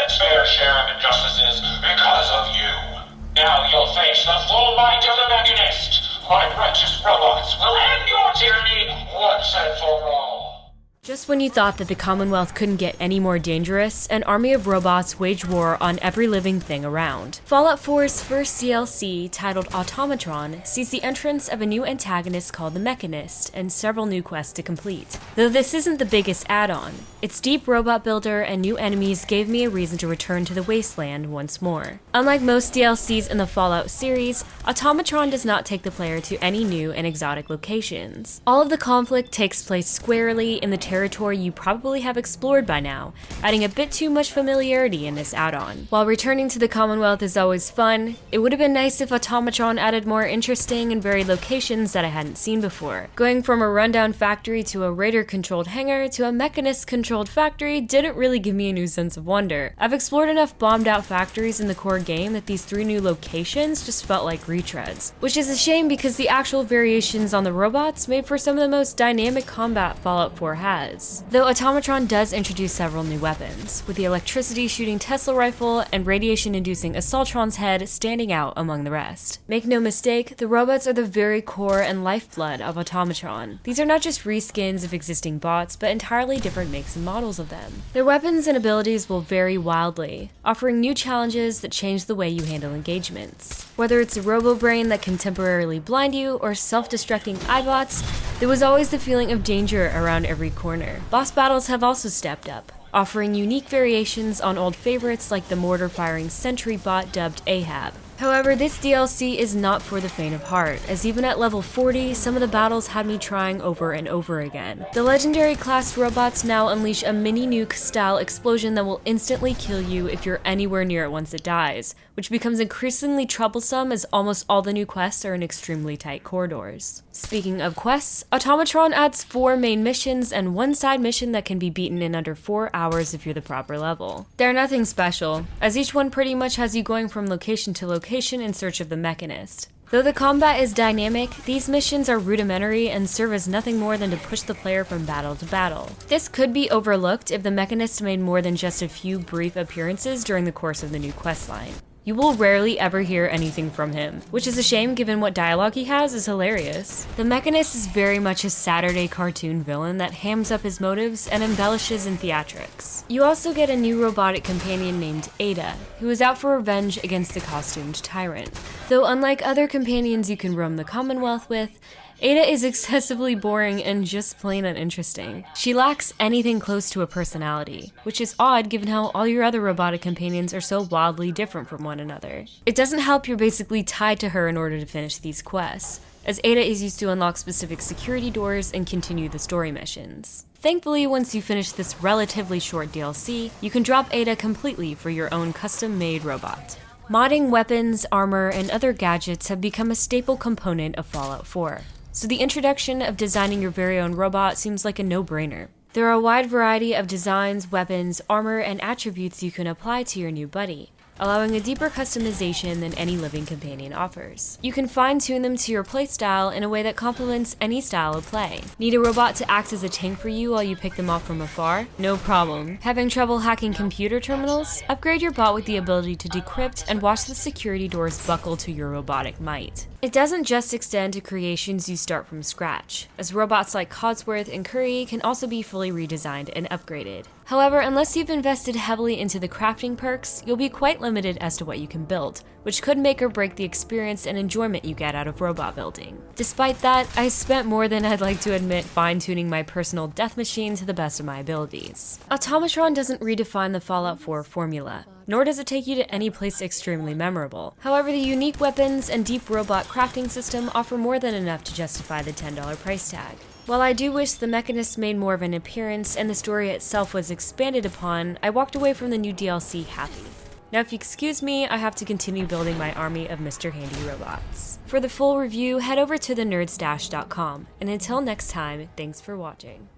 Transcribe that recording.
its fair share of injustices because of you. Now you'll face the full might of the Mechanist. My righteous robots will end your tyranny once and for all. Just when you thought that the Commonwealth couldn't get any more dangerous, an army of robots wage war on every living thing around. Fallout 4's first DLC, titled Automatron, sees the entrance of a new antagonist called the Mechanist, and several new quests to complete. Though this isn't the biggest add-on, its deep robot builder and new enemies gave me a reason to return to the Wasteland once more. Unlike most DLCs in the Fallout series, Automatron does not take the player to any new and exotic locations. All of the conflict takes place squarely in the territory you probably have explored by now, adding a bit too much familiarity in this add-on. While returning to the Commonwealth is always fun, it would have been nice if Automatron added more interesting and varied locations that I hadn't seen before. Going from a rundown factory to a Raider-controlled hangar to a Mechanist-controlled factory didn't really give me a new sense of wonder. I've explored enough bombed-out factories in the core game that these 3 new locations just felt like retreads, which is a shame because the actual variations on the robots made for some of the most dynamic combat Fallout 4 has. Though Automatron does introduce several new weapons, with the electricity-shooting Tesla rifle and radiation-inducing Assaultron's head standing out among the rest. Make no mistake, the robots are the very core and lifeblood of Automatron. These are not just reskins of existing bots, but entirely different makes and models of them. Their weapons and abilities will vary wildly, offering new challenges that change the way you handle engagements. Whether it's a robo-brain that can temporarily blind you, or self-destructing iBots, there was always the feeling of danger around every corner. Boss battles have also stepped up, offering unique variations on old favorites like the mortar-firing sentry bot dubbed Ahab. However, this DLC is not for the faint of heart, as even at level 40, some of the battles had me trying over and over again. The legendary class robots now unleash a mini-nuke-style explosion that will instantly kill you if you're anywhere near it once it dies, which becomes increasingly troublesome as almost all the new quests are in extremely tight corridors. Speaking of quests, Automatron adds 4 main missions and 1 side mission that can be beaten in under 4 hours if you're the proper level. They're nothing special, as each one pretty much has you going from location to location in search of the Mechanist. Though the combat is dynamic, these missions are rudimentary and serve as nothing more than to push the player from battle to battle. This could be overlooked if the Mechanist made more than just a few brief appearances during the course of the new questline. You will rarely ever hear anything from him, which is a shame given what dialogue he has is hilarious. The Mechanist is very much a Saturday cartoon villain that hams up his motives and embellishes in theatrics. You also get a new robotic companion named Ada, who is out for revenge against the costumed tyrant. Though unlike other companions you can roam the Commonwealth with, Ada is excessively boring and just plain uninteresting. She lacks anything close to a personality, which is odd given how all your other robotic companions are so wildly different from one another. It doesn't help you're basically tied to her in order to finish these quests, as Ada is used to unlock specific security doors and continue the story missions. Thankfully, once you finish this relatively short DLC, you can drop Ada completely for your own custom-made robot. Modding weapons, armor, and other gadgets have become a staple component of Fallout 4. So the introduction of designing your very own robot seems like a no-brainer. There are a wide variety of designs, weapons, armor, and attributes you can apply to your new buddy, allowing a deeper customization than any living companion offers. You can fine-tune them to your playstyle in a way that complements any style of play. Need a robot to act as a tank for you while you pick them off from afar? No problem. Having trouble hacking computer terminals? Upgrade your bot with the ability to decrypt and watch the security doors buckle to your robotic might. It doesn't just extend to creations you start from scratch, as robots like Codsworth and Curry can also be fully redesigned and upgraded. However, unless you've invested heavily into the crafting perks, you'll be quite limited as to what you can build, which could make or break the experience and enjoyment you get out of robot building. Despite that, I spent more than I'd like to admit fine-tuning my personal death machine to the best of my abilities. Automatron doesn't redefine the Fallout 4 formula, nor does it take you to any place extremely memorable. However, the unique weapons and deep robot crafting system offer more than enough to justify the $10 price tag. While I do wish the Mechanist made more of an appearance and the story itself was expanded upon, I walked away from the new DLC happy. Now if you excuse me, I have to continue building my army of Mr. Handy robots. For the full review, head over to thenerdstash.com, and until next time, thanks for watching.